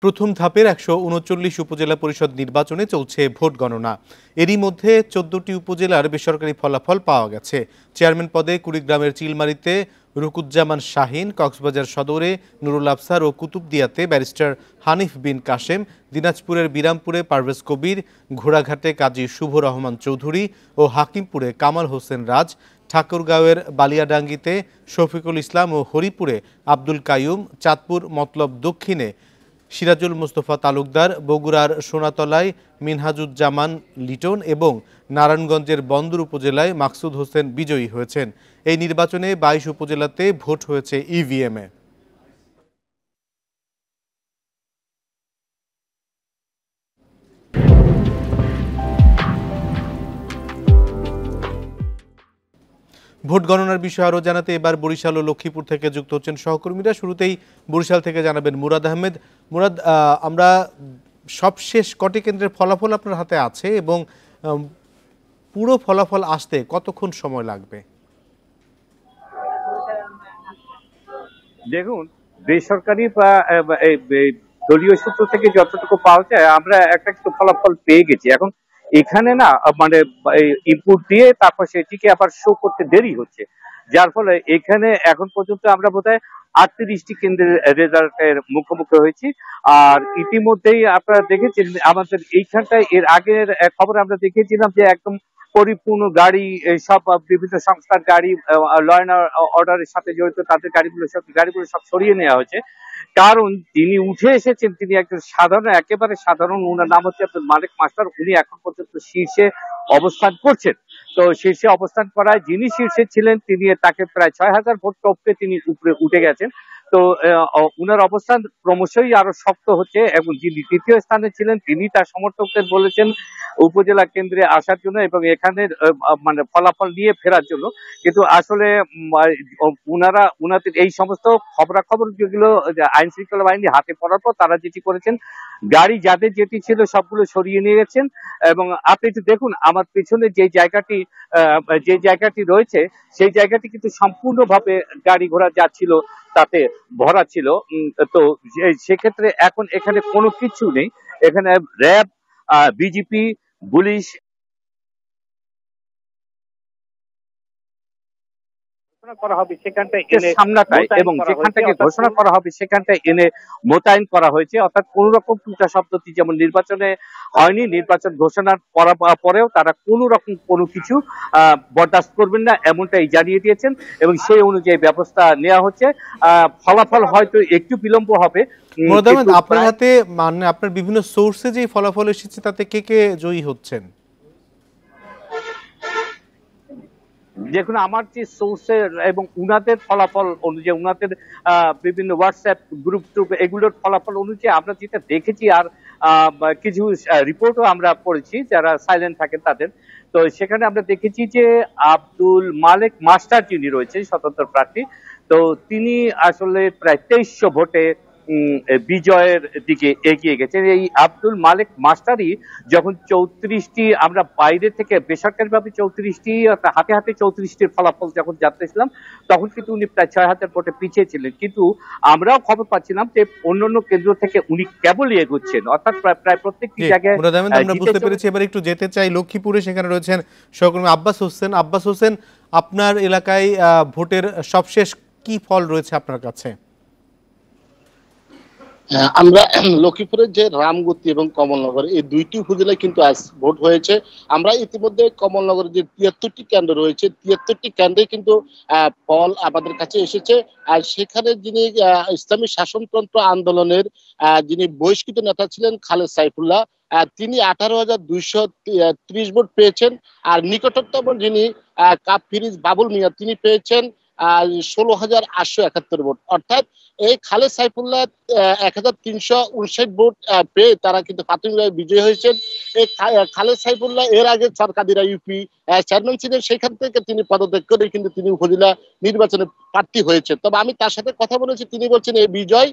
প্রথম ধাপের ১৩৯ উপজেলা পরিষদ নির্বাচনে চলছে ভোট গণনা। এরই মধ্যে ১৪টি উপজেলার বেসরকারি ফলাফল পাওয়া গেছে। চেয়ারম্যান পদে কুড়িগ্রামের চিলমারীতে রুকুজ্জামান শাহীন, কক্সবাজার সদরে নুরুল আফসার ও কুতুবদিয়াতে ব্যারিস্টার হানিফ বিন কাশেম, দিনাজপুরের বিরামপুরে পারভেজ কবির, ঘোড়াঘাটে কাজী শুভ রহমান চৌধুরী ও হাকিমপুরে কামাল হোসেন রাজ, ঠাকুরগাঁওয়ের বালিয়াডাঙ্গিতে শফিকুল ইসলাম ও হরিপুরে আব্দুল কাইয়ুম, চাঁদপুর মতলব দক্ষিণে সিরাজুল মুস্তফা তালুকদার, বগুড়ার সোনাতলায় মিনহাজুজ্জামান লিটন এবং নারায়ণগঞ্জের বন্দর উপজেলায় মাকসুদ হোসেন বিজয়ী হয়েছেন। এই নির্বাচনে ২২ উপজেলাতে ভোট হয়েছে ইভিএমে। ভোট গণনার বিষয়ে আরও জানাতে এবার বরিশাল ও লক্ষ্মীপুর থেকে যুক্ত হচ্ছেন সহকর্মীরা। শুরুতেই বরিশাল থেকে জানাবেন মুরাদ আহমেদ। মুরাদ, আমরা সবশেষ কটি কেন্দ্রের ফলাফল আপনার হাতে আছে এবং পুরো ফলাফল আসতে কতক্ষণ সময় লাগবে? দেখুন, বেসরকারি বা দলীয় সূত্র থেকে যতটুকু পাওয়া যায় আমরা একটা কিছু ফলাফল পেয়ে গেছি। এখন এখানে না মানে ইনপুট দিয়ে তারপর সেটিকে আবার শো করতে দেরি হচ্ছে, যার ফলে এখানে এখন পর্যন্ত আমরা বোধহয় 38টি কেন্দ্রের রেজাল্টের মুখোমুখি হয়েছি। আর ইতিমধ্যেই আপনারা দেখেছেন আমাদের এইখানটায় এর আগের খবর আমরা দেখেছিলাম যে একদম পরিপূর্ণ গাড়ি, সব বিভিন্ন সংস্থার গাড়ি, ল অ্যান্ড অর্ডারের সাথে জড়িত তাদের গাড়িগুলো সব সরিয়ে নেওয়া হয়েছে। কারণ তিনি উঠে এসেছেন, তিনি একজন সাধারণ, একেবারে সাধারণ, উনার নাম হচ্ছে আব্দুল মালেক মাস্টার। উনি এখন পর্যন্ত শীর্ষে অবস্থান করছেন। তো শীর্ষে অবস্থান করায় যিনি শীর্ষে ছিলেন তিনি তাকে প্রায় ৬,০০০ ভোট টপকে তিনি উপরে উঠে গেছেন। তো উনার অবস্থান ক্রমশই আরো শক্ত হচ্ছে এবং যিনি তৃতীয় স্থানে ছিলেন তিনি তার সমর্থকদের বলেছেন উপজেলা কেন্দ্রে আসার জন্য এবং এখানে মানে ফলাফল নিয়ে ফেরার জন্য। কিন্তু আসলে উনাদের এই সমস্ত খবরাখবর যেগুলো আইন শৃঙ্খলা বাহিনী হাতে পড়ার পর তারা যেটি করেছেন, গাড়ি যাদের যেটি ছিল সবগুলো সরিয়ে নিয়ে গেছেন। এবং আপনি একটু দেখুন আমার পেছনে যে জায়গাটি রয়েছে সেই জায়গাটি কিন্তু সম্পূর্ণভাবে গাড়ি ঘোড়া যাচ্ছিল তাতে ভরা ছিল। তো সেক্ষেত্রে এখন এখানে কোনো কিছু নেই। এখানে র্যাব, বিজিপি, পুলিশ করা হবে সেখানটায় এনে সামনাটায় এবং যেখানটাকে ঘোষণা করা হবে সেখানটায় এনে মোতায়েন করা হয়েছে। অর্থাৎ কোন রকম টুটা শব্দটি যেমন নির্বাচনে হয়নি, নির্বাচন ঘোষণার পরেও তারা কোন রকম কোনো কিছু বরদাস্ত করবেন না এমনটাই জানিয়ে দিয়েছেন এবং সেই অনুযায়ী ব্যবস্থা নেওয়া হচ্ছে। ফলাফল হয়তো একটু বিলম্ব হবে। আপনার হাতে মানে আপনার বিভিন্ন সোর্সে যে ফলাফল এসেছে তাতে কে কে জয়ী হচ্ছেন? দেখুন, আমার যে সোর্সের এবং উনাদের ফলাফল অনুযায়ী, উনাদের বিভিন্ন হোয়াটসঅ্যাপ গ্রুপ টুপ এগুলোর ফলাফল অনুযায়ী আমরা যেটা দেখেছি, আর কিছু রিপোর্টও আমরা পড়েছি যারা সাইলেন্ট থাকেন তাদের। তো সেখানে আমরা দেখেছি যে আব্দুল মালেক মাস্টার যিনি রয়েছে স্বতন্ত্র প্রার্থী, তো তিনি আসলে প্রায় ২৩০০ ভোটে বিজয়ের দিকে এগিয়ে গেছেন। এই আব্দুল মালেক মাস্টারই যখন ৩৪টি আমরা বাইরে থেকে বেসরকারিভাবে ৩৪টি হাতে হাতে ৩৪টির ফলাফল যখন জানতেছিলাম তখন কিন্তু উনি প্রায় ৬,০০০ ভোটে পিছিয়ে ছিলেন। কিন্তু আমরাও খবর পাচ্ছিলাম যে অন্যান্য কেন্দ্র থেকে উনি কেবলই এগোচ্ছেন, অর্থাৎ প্রায় প্রত্যেকটি জায়গায়। আমরা বুঝতে পেরেছি। এবার একটু যেতে চাই লক্ষ্মীপুরে, সেখানে রয়েছেন সহকর্মী আব্বাস হোসেন। আব্বাস হোসেন, আপনার এলাকায় ভোটের সবশেষ কি ফল রয়েছে আপনার কাছে? আমরা লক্ষ্মীপুরের যে রামগতি এবং কমলনগর এই দুইটি উপজেলায় কিন্তু আজ ভোট হয়েছে। আমরা ইতিমধ্যে কমলনগরের যে ৭৩টি কেন্দ্র রয়েছে ৭৩টি কেন্দ্রে কিন্তু ফল আমাদের কাছে এসেছে। আর সেখানে যিনি ইসলামী শাসনতন্ত্র আন্দোলনের যিনি বহিষ্কৃত নেতা ছিলেন খালেদ সাইফুল্লাহ, তিনি ১৮,২৩০ ভোট পেয়েছেন। আর নিকটতম যিনি কাপ ফিরিজ বাবুল মিয়া তিনি পেয়েছেন ১৬,৮৭১ ভোট। অর্থাৎ এই খালেদ সাইফুল্লাহ ১,৩৫৯ ভোট পেয়ে তারা কিন্তু প্রাথমিকভাবে বিজয়ী হয়েছেন। এই খালেদ সাইফুল্লাহ এর আগে সরকারিরা ইউপি চেয়ারম্যান ছিলেন, সেখান থেকে তিনি পদত্যাগ করে কিন্তু তিনি উপজেলা নির্বাচনে প্রার্থী হয়েছেন। তবে আমি তার সাথে কথা বলেছি, তিনি বলছেন এই বিজয়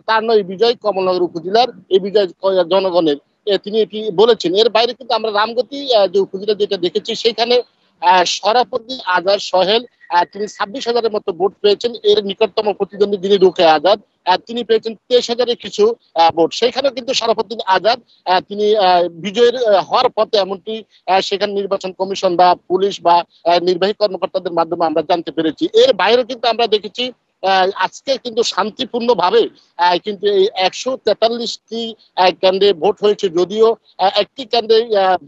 তার নয়, এই বিজয় কমলনগর উপজেলার, এই বিজয় জনগণের। তিনি এটি বলেছেন। এর বাইরে কিন্তু আমরা রামগতি যে উপজেলা যেটা দেখেছি সেখানে শরাফুদ্দিন আজাদ সোহেল তিনি 26,000-এর মতো ভোট পেয়েছেন। এর নিকটতম প্রতিদ্বন্দ্বী যিনি রুকে আজাদ তিনি পেয়েছেন 23,000-এর কিছু ভোট। সেখানে কিন্তু শরাফুদ্দিন আজাদ তিনি বিজয়ের হওয়ার পথে, এমনটি সেখানে নির্বাচন কমিশন বা পুলিশ বা নির্বাহী কর্মকর্তাদের মাধ্যমে আমরা জানতে পেরেছি। এর বাইরেও কিন্তু আমরা দেখেছি আজকে কিন্তু শান্তিপূর্ণ ভাবে কিন্তু এই 143টি কেন্দ্রে ভোট হয়েছে। যদিও একটি কেন্দ্রে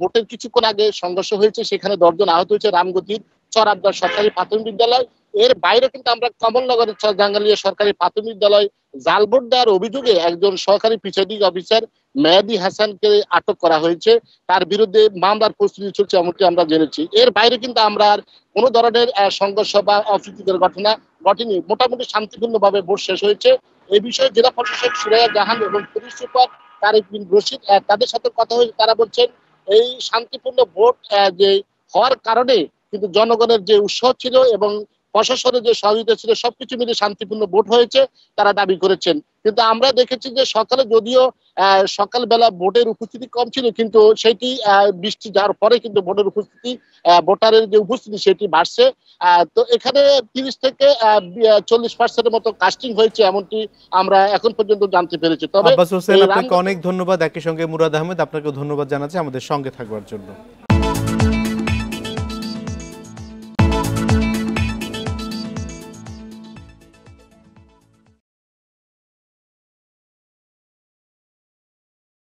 ভোটের কিছুক্ষণ আগে সংঘর্ষ হয়েছে, সেখানে 10 জন আহত হয়েছে রামগতির চরাবদার সরকারি প্রাথমিক বিদ্যালয়। এর বাইরে কিন্তু আমরা কমলনগরের জাঙ্গালিয়া সরকারি প্রাথমিক বিদ্যালয় জাল ভোট দেওয়ার অভিযোগে একজন সহকারী প্রিসাইডিং অফিসার মেহেদী হাসানকে আটক করা হয়েছে। তার বিরুদ্ধে মামলার প্রস্তুতি চলছে এমনটি আমরা জেনেছি। এর বাইরে কিন্তু আমরা আর কোনো ধরনের সংঘর্ষ বা অপ্রীতিকর ঘটনা ঘটেনি। মোটামুটি শান্তিপূর্ণভাবে ভোট শেষ হয়েছে। এই বিষয়ে জেলা প্রশাসক সুরাইয়া জাহান এবং পুলিশ সুপার তারেক বিন রশিদ তাদের সাথে কথা হয়েছে। তারা বলছেন এই শান্তিপূর্ণ ভোট যে হওয়ার কারণে কিন্তু জনগণের যে উৎসাহ ছিল এবং প্রশাসনের যে সহযোগিতা ছিল সবকিছু মিলে শান্তিপূর্ণ ভোট হয়েছে তারা দাবি করেছেন। কিন্তু আমরা দেখেছি যে সকালে যদিও সকালবেলা ভোটের উপস্থিতি কম ছিল, কিন্তু সেটি বৃষ্টি যাওয়ার পরে কিন্তু ভোটের উপস্থিতি ভোটারের যে উপস্থিতি সেটি বাড়ছে। তো এখানে 30 থেকে 40% মতো কাস্টিং হয়েছে এমনটি আমরা এখন পর্যন্ত জানতে পেরেছি। তবে আব্বাস হোসেন, আপনাকে অনেক ধন্যবাদ। একই সঙ্গে মুরাদ আহমেদ, আপনাকেও ধন্যবাদ জানাচ্ছি আমাদের সঙ্গে থাকবার জন্য।